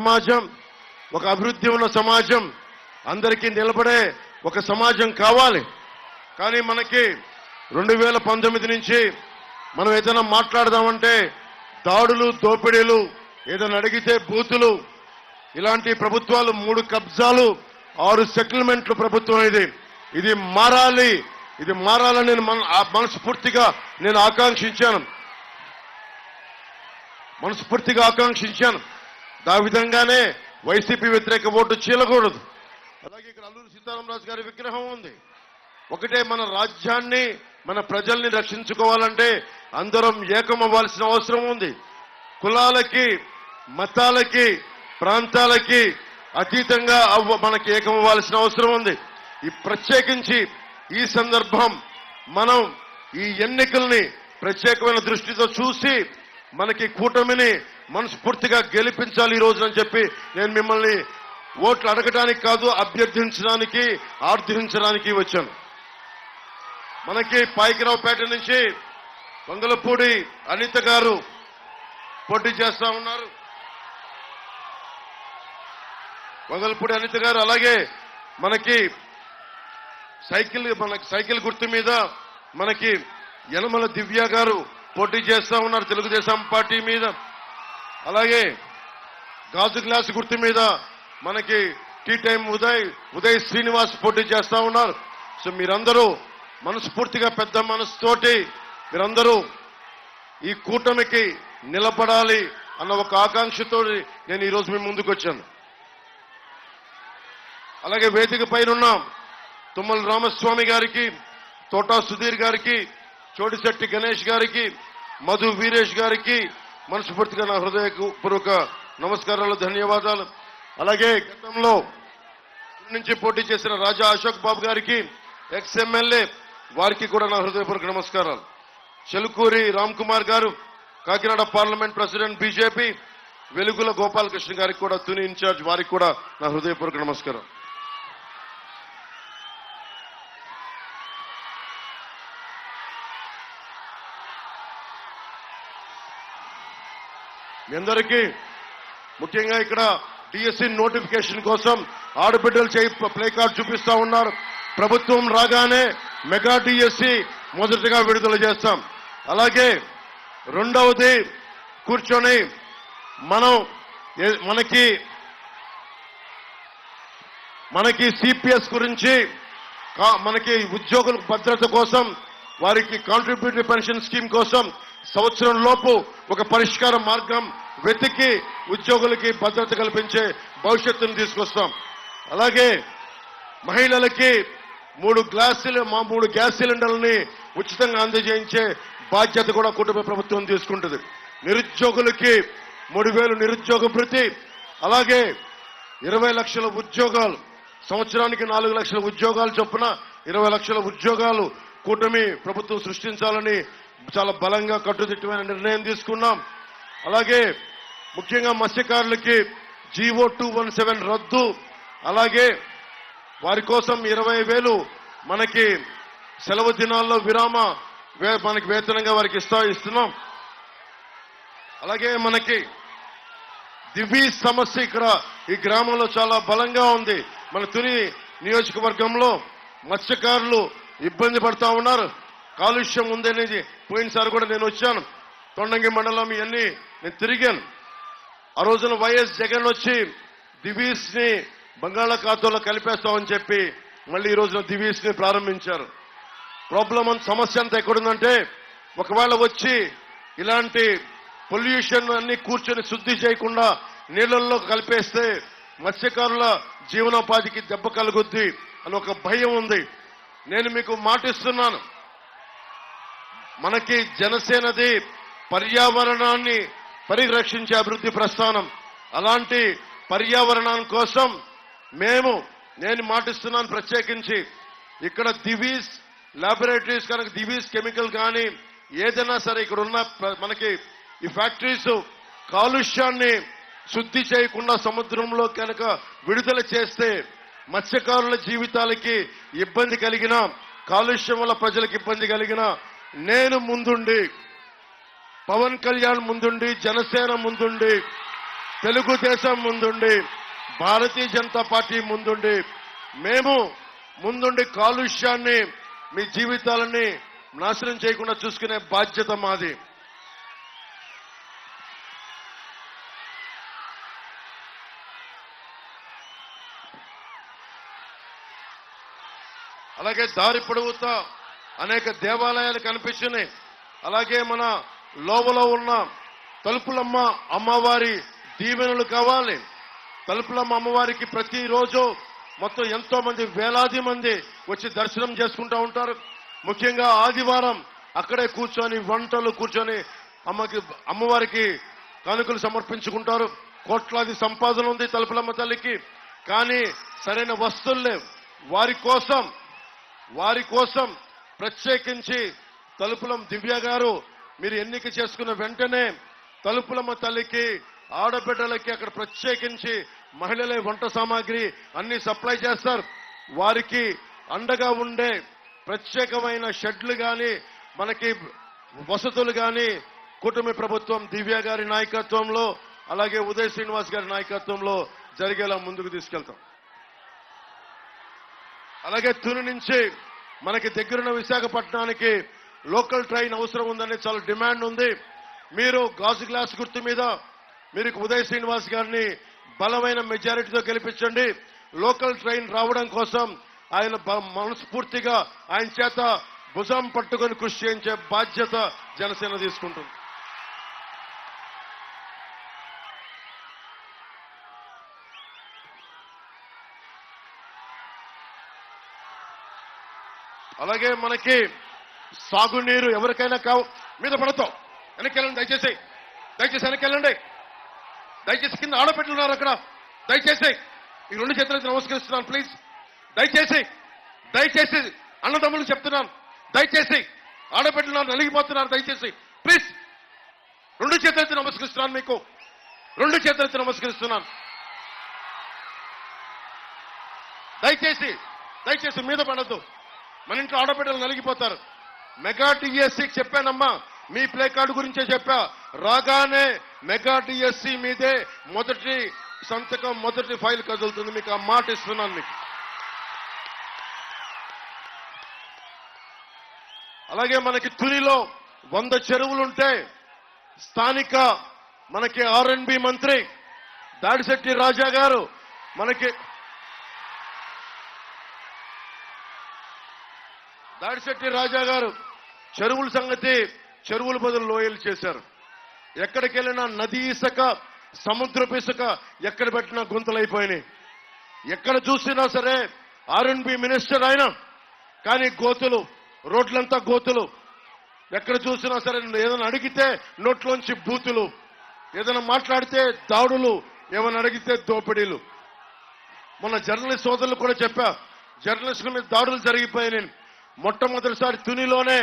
సమాజం, ఒక అభివృద్ధి ఉన్న సమాజం, అందరికీ నిలబడే ఒక సమాజం కావాలి. కానీ మనకి 2019 నుంచి మనం ఏదైనా మాట్లాడదామంటే దాడులు, దోపిడీలు, ఏదైనా అడిగితే బూతులు, ఇలాంటి ప్రభుత్వాలు, 3 కబ్జాలు, 6 సెటిల్మెంట్లు ప్రభుత్వం ఇది మారాలి. ఇది మారాలని మనస్ఫూర్తిగా నేను ఆకాంక్షించాను. ఆ విధంగానే వైసీపీ వ్యతిరేక ఓటు చీలకూడదు. అలాగే ఇక్కడ అల్లూరి సీతారామరాజు గారి విగ్రహం ఉంది. ఒకటే, మన రాజ్యాన్ని, మన ప్రజల్ని రక్షించుకోవాలంటే అందరం ఏకమవ్వాల్సిన అవసరం ఉంది. కులాలకి, మతాలకి, ప్రాంతాలకి అతీతంగా మనకి ఏకమవ్వాల్సిన అవసరం ఉంది. ఈ ప్రత్యేకించి ఈ సందర్భం మనం ఈ ఎన్నికల్ని ప్రత్యేకమైన దృష్టితో చూసి మనకి కూటమిని మనస్ఫూర్తిగా గెలిపించాలి ఈ రోజునని చెప్పి నేను మిమ్మల్ని ఓట్లు అడగడానికి కాదు, అభ్యర్థించడానికి, ఆర్థించడానికి వచ్చాను. మనకి పాయకరావుపేట నుంచి వంగలపూడి అనిత గారు పోటీ చేస్తా ఉన్నారు. వంగలపూడి అనిత గారు, అలాగే మనకి సైకిల్ గుర్తు మీద మనకి యనమల దివ్య గారు పోటీ చేస్తా ఉన్నారు తెలుగుదేశం పార్టీ మీద. అలాగే గాజు గ్లాస్ గుర్తు మీద మనకి టీ టైం ఉదయ్ శ్రీనివాస్ పోటీ చేస్తా ఉన్నారు. సో మీరందరూ మనస్ఫూర్తిగా పెద్ద మనసుతోటి మీరందరూ ఈ కూటమికి నిలబడాలి అన్న ఒక ఆకాంక్షతో నేను ఈరోజు మీ ముందుకు వచ్చాను. అలాగే వేదిక పైన తుమ్మల రామస్వామి గారికి, తోటా సుధీర్ గారికి, చోటిశెట్టి గణేష్ గారికి, మధు వీరేష్ గారికి మనస్ఫూర్తిగా నా హృదయపూర్వక నమస్కారాలు, ధన్యవాదాలు. అలాగే గతంలో నుంచి పోటీ చేసిన రాజా అశోక్ బాబు గారికి, ఎక్స్ఎమ్మెల్యే, వారికి కూడా నా హృదయపూర్వక నమస్కారాలు. చెలుకూరి రామ్ కుమార్ గారు, కాకినాడ పార్లమెంట్ ప్రెసిడెంట్ బీజేపీ, వెలుగుల గోపాలకృష్ణ గారికి కూడా తుని ఇన్ఛార్జ్, వారికి కూడా నా హృదయపూర్వక నమస్కారం. మీ అందరికీ ముఖ్యంగా ఇక్కడ డిఎస్సి నోటిఫికేషన్ కోసం ఆడబిడ్డలు ప్లే కార్డ్ చూపిస్తా ఉన్నారు. ప్రభుత్వం రాగానే మెగా డిఎస్సి మొదటిగా విడుదల చేస్తాం. అలాగే రెండవది కూర్చొని మనకి సిపిఎస్ గురించి, మనకి ఉద్యోగుల భద్రత కోసం, వారికి కాంట్రిబ్యూటరీ పెన్షన్ స్కీమ్ కోసం సంవత్సరం లోపు ఒక పరిష్కార మార్గం వెతికి ఉద్యోగులకి భద్రత కల్పించే భవిష్యత్తును తీసుకొస్తాం. అలాగే మహిళలకి 3 గ్యాస్ సిలిండర్లని ఉచితంగా అందజేయించే బాధ్యత కూడా కుటుంబ ప్రభుత్వం తీసుకుంటుంది. నిరుద్యోగులకి 3,000 నిరుద్యోగ భృతి, అలాగే 20 లక్షల ఉద్యోగాలు, సంవత్సరానికి 4 లక్షల ఉద్యోగాలు చొప్పున 20 లక్షల ఉద్యోగాలు కూటమి ప్రభుత్వం సృష్టించాలని చాలా బలంగా కట్టుదిట్టమైన నిర్ణయం తీసుకున్నాం. అలాగే ముఖ్యంగా మత్స్యకారులకి జీవో 217 రద్దు, అలాగే వారి కోసం 20,000 మనకి సెలవు దినాల్లో మనకి వేతనంగా వారికి ఇస్తున్నాం. అలాగే మనకి దివీ సమస్య ఇక్కడ ఈ గ్రామంలో చాలా బలంగా ఉంది. మన తుని నియోజకవర్గంలో మత్స్యకారులు ఇబ్బంది పడతా ఉన్నారు. కాలుష్యం ఉందనేది పోయినసారి కూడా నేను వచ్చాను. తొండంగి మండలం ఇవన్నీ నేను తిరిగాను. ఆ రోజున వైఎస్ జగన్ వచ్చి దివీస్ ని బంగాళాఖాతంలో కలిపేస్తామని చెప్పి మళ్ళీ ఈ రోజున దివీస్ ని ప్రారంభించారు. సమస్య అంతా ఎక్కడుందంటే, ఒకవేళ వచ్చి ఇలాంటి పొల్యూషన్ అన్ని కూర్చొని శుద్ధి చేయకుండా నీళ్లలో కలిపేస్తే మత్స్యకారుల జీవనోపాధికి దెబ్బ కలుగుద్ది అని ఒక భయం ఉంది. నేను మీకు మాటిస్తున్నాను, మనకి జనసేనది పర్యావరణాన్ని పరిరక్షించే అభివృద్ధి ప్రస్థానం. అలాంటి పర్యావరణం కోసం నేను మాటిస్తున్నాను. ప్రత్యేకించి ఇక్కడ దివీస్ ల్యాబొరేటరీస్ కనుక దివీస్ కెమికల్ కానీ ఏదైనా సరే ఇక్కడ ఉన్న మనకి ఈ ఫ్యాక్టరీస్ కాలుష్యాన్ని శుద్ధి చేయకుండా సముద్రంలో కనుక విడుదల చేస్తే మత్స్యకారుల జీవితాలకి ఇబ్బంది కలిగిన, కాలుష్యం వల్ల ప్రజలకు ఇబ్బంది కలిగిన నేను ముందుండి, పవన్ కళ్యాణ్ ముందుండి, జనసేన ముందుండి తెలుగుదేశం ముందుండి, భారతీయ జనతా పార్టీ ముందుండి, మేము ముందుండి కాలుష్యాన్ని, మీ జీవితాలని నాశనం చేయకుండా చూసుకునే బాధ్యత మాది. అలాగే దారి పొడవుతా అనేక దేవాలయాలు కనిపిస్తున్నాయి. అలాగే మన లోవలో ఉన్న తలుపులమ్మ అమ్మవారి దీవెనలు కావాలి. తలుపులమ్మ అమ్మవారికి ప్రతిరోజు మొత్తం ఎంతో మంది, వేలాది మంది వచ్చి దర్శనం చేసుకుంటూ ఉంటారు. ముఖ్యంగా ఆదివారం అక్కడే కూర్చొని వంటలు కూర్చొని అమ్మవారికి కానుకలు సమర్పించుకుంటారు. కోట్లాది సంపాదన ఉంది తలుపులమ్మ తల్లికి. కానీ సరైన వస్తువులు లేవు. వారి కోసం ప్రత్యేకించి తలుపులం దివ్య గారు మీరు ఎన్నిక చేసుకున్న వెంటనే తలుపులమ్మ తల్లికి, ఆడబిడ్డలకి అక్కడ ప్రత్యేకించి మహిళలే వంట సామాగ్రి అన్ని సప్లై చేస్తారు. వారికి అండగా ఉండే ప్రత్యేకమైన షెడ్లు కానీ, మనకి వసతులు కానీ కూటమి ప్రభుత్వం దివ్య గారి నాయకత్వంలో, అలాగే ఉదయ్ శ్రీనివాస్ గారి నాయకత్వంలో జరిగేలా ముందుకు తీసుకెళ్తాం. అలాగే తుని నుంచి మనకి దగ్గరున్న విశాఖపట్నానికి లోకల్ ట్రైన్ అవసరం ఉందని చాలా డిమాండ్ ఉంది. మీరు గాజు గ్లాస్ గుర్తు మీద మీరు ఉదయ్ శ్రీనివాస్ గారిని బలమైన మెజారిటీతో గెలిపించండి. లోకల్ ట్రైన్ రావడం కోసం ఆయన మనస్ఫూర్తిగా ఆయన చేత భుజం పట్టుకొని కృషి చేయించే బాధ్యత జనసేన తీసుకుంటుంది. అలాగే మనకి సాగునీరు ఎవరికైనా మీద పడతాం. వెనకెళ్ళండి, దయచేసి వెనకెళ్ళండి. దయచేసి కింద ఆడపిల్లలు ఉన్నారు అక్కడ. దయచేసి ఈ రెండు చేతులైతే నమస్కరిస్తున్నాను. ప్లీజ్ దయచేసి అన్నదమ్ములు చెప్తున్నాను. దయచేసి ఆడపిల్లలు నలిగిపోతున్నారు. దయచేసి ప్లీజ్ రెండు చేతులైతే నమస్కరిస్తున్నాను. మీకు రెండు చేతులైతే నమస్కరిస్తున్నాను. దయచేసి మీద పడద్దు. మన ఇంట్లో ఆడబిడ్డలు నలిగిపోతారు. మెగా డిఎస్సి చెప్పానమ్మా, మీ ప్లే కార్డు గురించే చెప్పా. రాగానే మెగా డిఎస్సి మీదే మొదటి సంతకం, మొదటి ఫైల్ కదులుతుంది. మీకు ఆ మాట ఇస్తున్నాను. మీకు అలాగే మనకి తునిలో 100 చెరువులుంటే స్థానిక మనకి R&B మంత్రి దాడిశెట్టి రాజా గారు చెరువుల సంగతి, చెరువుల బదులు లోయలు చేశారు. ఎక్కడికి వెళ్ళినా నది ఇసుక, సముద్రపు ఇసుక ఎక్కడ పెట్టినా గుంతలైపోయినాయి. ఎక్కడ చూసినా సరే R&B మినిస్టర్ ఆయన, కానీ గోతులు, రోడ్లంతా గోతులు. ఎక్కడ చూసినా సరే ఏదైనా అడిగితే నోట్లోంచి బూతులు, ఏదైనా మాట్లాడితే దాడులు, ఏమైనా అడిగితే దోపిడీలు. మొన్న జర్నలిస్ట్ సోదరులు కూడా చెప్పా, జర్నలిస్టుల మీద దాడులు జరిగిపోయినాయి. మొట్టమొదటిసారి తునిలోనే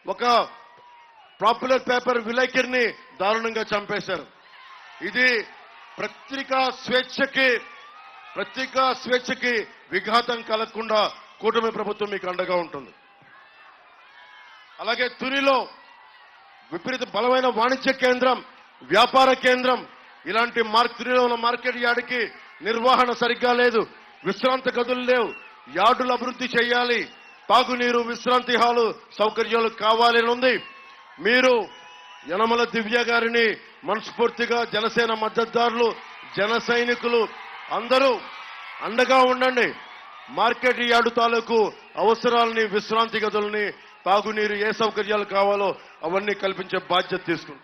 ఒక పాపులర్ పేపర్ విలేకరిని దారుణంగా చంపేశారు. ఇది పత్రికా స్వేచ్ఛకి విఘాతం కలగకుండా కూటమి ప్రభుత్వం మీకు అండగా ఉంటుంది. అలాగే తునిలో విపరీత బలమైన వాణిజ్య కేంద్రం, వ్యాపార కేంద్రం. ఇలాంటి తునిలో ఉన్న మార్కెట్ యార్డుకి నిర్వహణ సరిగ్గా లేదు. విశ్రాంతి గదులు లేవు. యార్డులు అభివృద్ధి చేయాలి. తాగునీరు, విశ్రాంతి హాలు సౌకర్యాలు కావాలని ఉంది. మీరు యనమల దివ్య గారిని మనస్ఫూర్తిగా జనసేన మద్దతుదారులు, జన సైనికులు అందరూ అండగా ఉండండి. మార్కెట్ యార్డు తాలూకు అవసరాలని, విశ్రాంతి గదులని, తాగునీరు, ఏ సౌకర్యాలు కావాలో అవన్నీ కల్పించే బాధ్యత తీసుకుంటాం.